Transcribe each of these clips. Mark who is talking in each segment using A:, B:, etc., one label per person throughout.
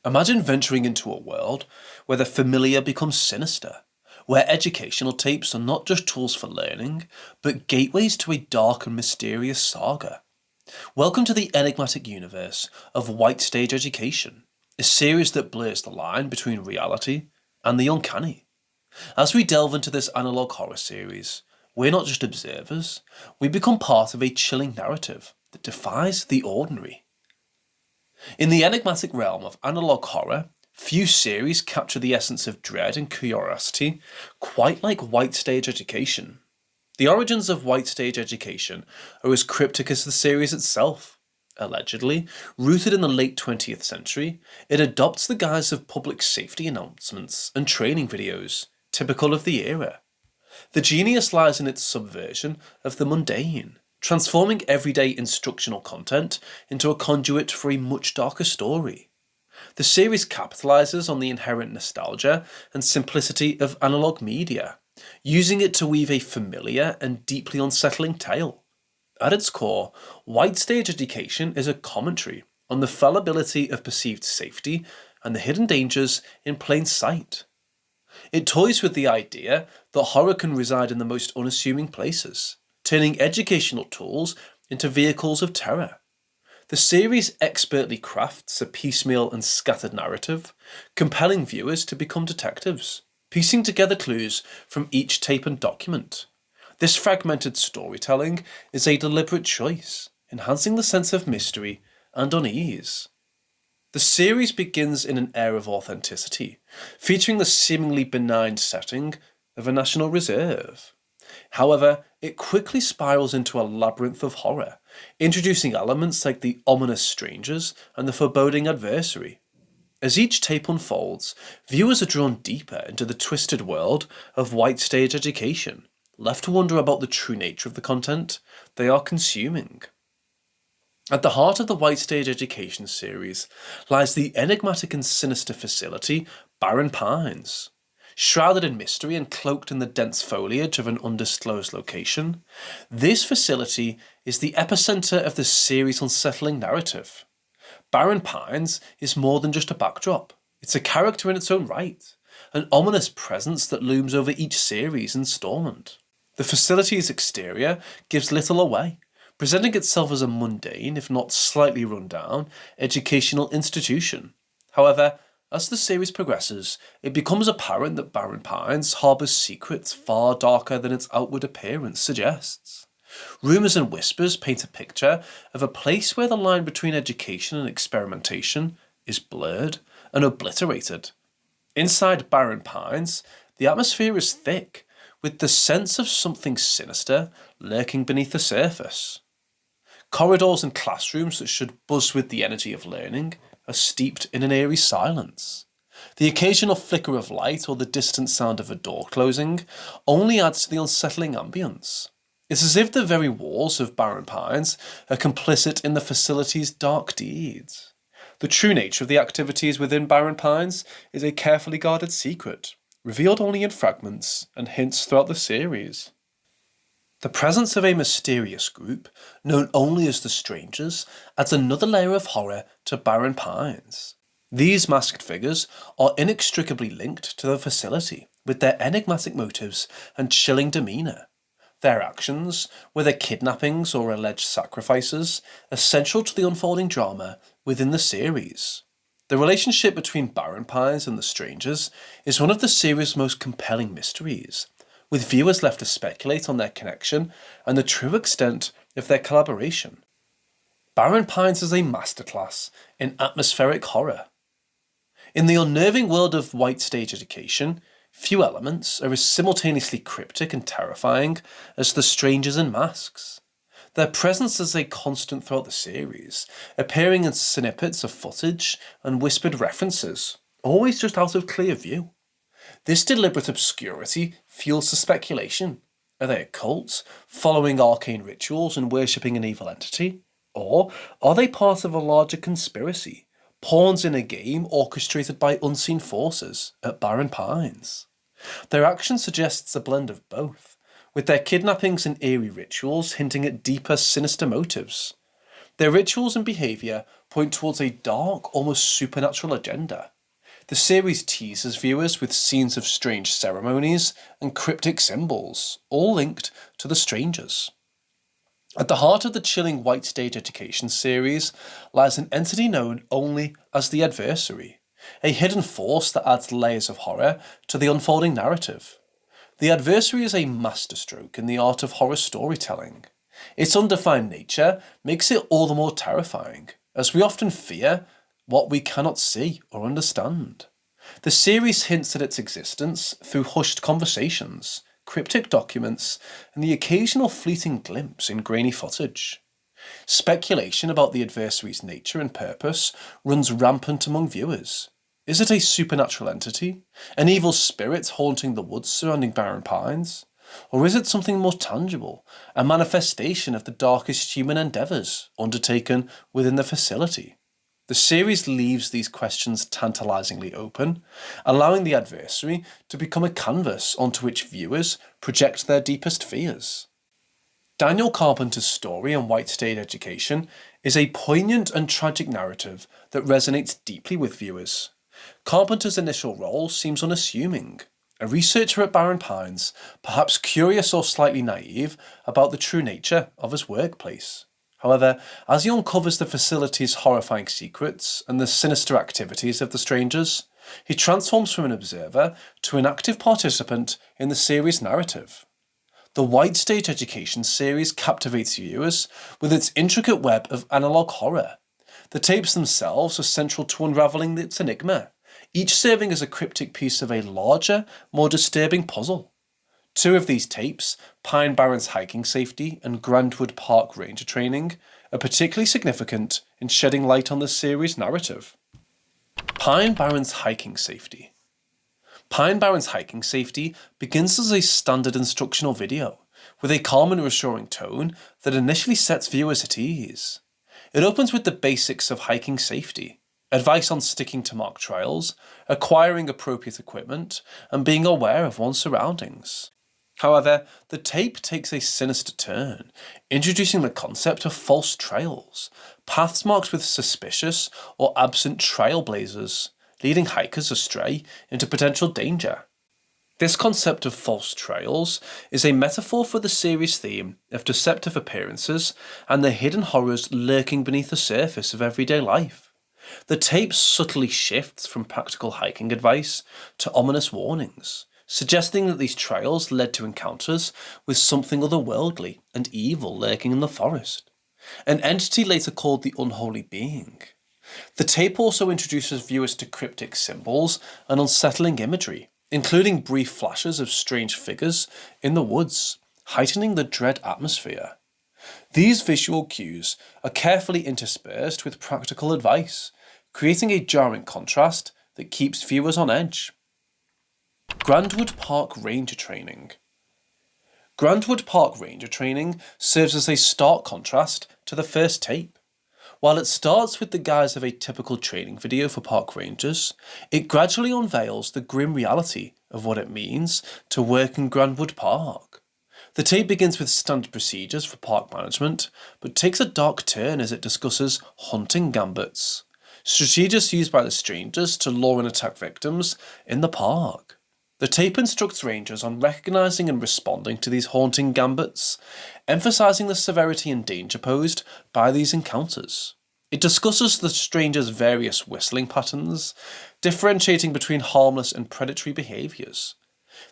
A: Imagine venturing into a world where the familiar becomes sinister, where educational tapes are not just tools for learning, but gateways to a dark and mysterious saga. Welcome to the enigmatic universe of White Stag Education, a series that blurs the line between reality and the uncanny. As we delve into this analog horror series, we're not just observers, we become part of a chilling narrative that defies the ordinary. In the enigmatic realm of analog horror, few series capture the essence of dread and curiosity quite like White Stag Education. The origins of White Stag Education are as cryptic as the series itself. Allegedly, rooted in the late 20th century, it adopts the guise of public safety announcements and training videos, typical of the era. The genius lies in its subversion of the mundane, transforming everyday instructional content into a conduit for a much darker story. The series capitalizes on the inherent nostalgia and simplicity of analog media, using it to weave a familiar and deeply unsettling tale. At its core, White Stag Education is a commentary on the fallibility of perceived safety and the hidden dangers in plain sight. It toys with the idea that horror can reside in the most unassuming places, turning educational tools into vehicles of terror. The series expertly crafts a piecemeal and scattered narrative, compelling viewers to become detectives, piecing together clues from each tape and document. This fragmented storytelling is a deliberate choice, enhancing the sense of mystery and unease. The series begins in an air of authenticity, featuring the seemingly benign setting of a national reserve. However, it quickly spirals into a labyrinth of horror, introducing elements like the ominous strangers and the foreboding adversary. As each tape unfolds, viewers are drawn deeper into the twisted world of White Stag Education, left to wonder about the true nature of the content they are consuming. At the heart of the White Stag Education series lies the enigmatic and sinister facility Barren Pines. Shrouded in mystery and cloaked in the dense foliage of an undisclosed location, this facility is the epicenter of the series' unsettling narrative. Barren Pines is more than just a backdrop, it's a character in its own right, an ominous presence that looms over each series installment. The facility's exterior gives little away, presenting itself as a mundane, if not slightly run-down, educational institution. However, as the series progresses, it becomes apparent that Barren Pines harbours secrets far darker than its outward appearance suggests. Rumours and whispers paint a picture of a place where the line between education and experimentation is blurred and obliterated. Inside Barren Pines, the atmosphere is thick, with the sense of something sinister lurking beneath the surface. Corridors and classrooms that should buzz with the energy of learning are steeped in an eerie silence. The occasional flicker of light or the distant sound of a door closing only adds to the unsettling ambience. It's as if the very walls of Barren Pines are complicit in the facility's dark deeds. The true nature of the activities within Barren Pines is a carefully guarded secret, revealed only in fragments and hints throughout the series. The presence of a mysterious group, known only as the Strangers, adds another layer of horror to Barren Pines. These masked figures are inextricably linked to the facility, with their enigmatic motives and chilling demeanour. Their actions, whether kidnappings or alleged sacrifices, are central to the unfolding drama within the series. The relationship between Barren Pines and the Strangers is one of the series' most compelling mysteries, with viewers left to speculate on their connection and the true extent of their collaboration. Barren Pines is a masterclass in atmospheric horror. In the unnerving world of White Stag Education, few elements are as simultaneously cryptic and terrifying as the strangers in masks. Their presence is a constant throughout the series, appearing in snippets of footage and whispered references, always just out of clear view. This deliberate obscurity fuels the speculation. Are they a cult, following arcane rituals and worshipping an evil entity? Or are they part of a larger conspiracy, pawns in a game orchestrated by unseen forces at Barren Pines? Their action suggests a blend of both, with their kidnappings and eerie rituals hinting at deeper, sinister motives. Their rituals and behaviour point towards a dark, almost supernatural agenda. The series teases viewers with scenes of strange ceremonies and cryptic symbols, all linked to the strangers. At the heart of the chilling White Stag Education series lies an entity known only as the Adversary, a hidden force that adds layers of horror to the unfolding narrative. The Adversary is a masterstroke in the art of horror storytelling. Its undefined nature makes it all the more terrifying, as we often fear what we cannot see or understand. The series hints at its existence through hushed conversations, cryptic documents, and the occasional fleeting glimpse in grainy footage. Speculation about the adversary's nature and purpose runs rampant among viewers. Is it a supernatural entity, an evil spirit haunting the woods surrounding Barren Pines? Or is it something more tangible, a manifestation of the darkest human endeavours undertaken within the facility? The series leaves these questions tantalisingly open, allowing the adversary to become a canvas onto which viewers project their deepest fears. Daniel Carpenter's story on White Stag Education is a poignant and tragic narrative that resonates deeply with viewers. Carpenter's initial role seems unassuming, a researcher at Barren Pines, perhaps curious or slightly naive about the true nature of his workplace. However, as he uncovers the facility's horrifying secrets and the sinister activities of the strangers, he transforms from an observer to an active participant in the series' narrative. The White Stag Education series captivates viewers with its intricate web of analogue horror. The tapes themselves are central to unravelling its enigma, each serving as a cryptic piece of a larger, more disturbing puzzle. Two of these tapes, Pine Barrens hiking safety and Grandwood Park ranger training, are particularly significant in shedding light on the series' narrative. Pine Barrens hiking safety. Pine Barrens hiking safety begins as a standard instructional video, with a calm and reassuring tone that initially sets viewers at ease. It opens with the basics of hiking safety, advice on sticking to marked trails, acquiring appropriate equipment, and being aware of one's surroundings. However, the tape takes a sinister turn, introducing the concept of false trails, paths marked with suspicious or absent trailblazers, leading hikers astray into potential danger. This concept of false trails is a metaphor for the series' theme of deceptive appearances and the hidden horrors lurking beneath the surface of everyday life. The tape subtly shifts from practical hiking advice to ominous warnings, suggesting that these trails led to encounters with something otherworldly and evil lurking in the forest, an entity later called the Unholy Being. The tape also introduces viewers to cryptic symbols and unsettling imagery, including brief flashes of strange figures in the woods, heightening the dread atmosphere. These visual cues are carefully interspersed with practical advice, creating a jarring contrast that keeps viewers on edge. Grandwood Park Ranger Training. Grandwood Park Ranger Training serves as a stark contrast to the first tape. While it starts with the guise of a typical training video for park rangers, it gradually unveils the grim reality of what it means to work in Grandwood Park. The tape begins with standard procedures for park management, but takes a dark turn as it discusses hunting gambits, strategies used by the strangers to lure and attack victims in the park. The tape instructs rangers on recognising and responding to these haunting gambits, emphasising the severity and danger posed by these encounters. It discusses the strangers' various whistling patterns, differentiating between harmless and predatory behaviours.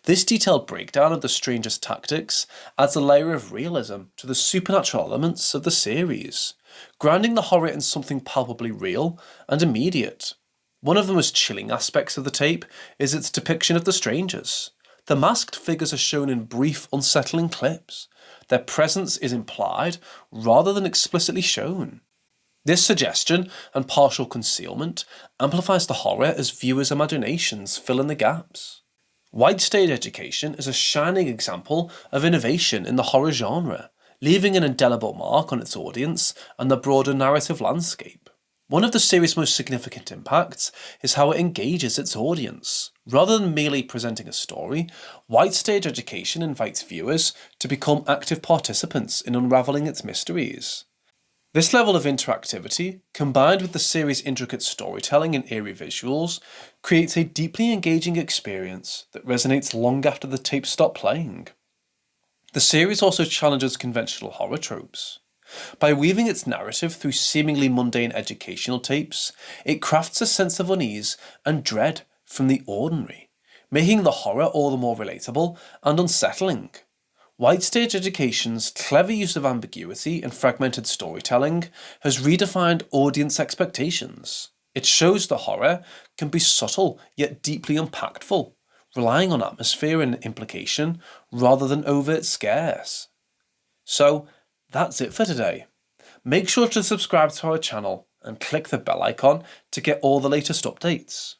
A: This detailed breakdown of the strangers' tactics adds a layer of realism to the supernatural elements of the series, grounding the horror in something palpably real and immediate. One of the most chilling aspects of the tape is its depiction of the strangers. The masked figures are shown in brief, unsettling clips. Their presence is implied rather than explicitly shown. This suggestion and partial concealment amplifies the horror as viewers' imaginations fill in the gaps. White Stag Education is a shining example of innovation in the horror genre, leaving an indelible mark on its audience and the broader narrative landscape. One of the series' most significant impacts is how it engages its audience. Rather than merely presenting a story, White Stag Education invites viewers to become active participants in unravelling its mysteries. This level of interactivity, combined with the series' intricate storytelling and eerie visuals, creates a deeply engaging experience that resonates long after the tapes stop playing. The series also challenges conventional horror tropes. By weaving its narrative through seemingly mundane educational tapes, it crafts a sense of unease and dread from the ordinary, making the horror all the more relatable and unsettling. White Stage Education's clever use of ambiguity and fragmented storytelling has redefined audience expectations. It shows the horror can be subtle yet deeply impactful, relying on atmosphere and implication rather than overt scares. So, that's it for today. Make sure to subscribe to our channel and click the bell icon to get all the latest updates.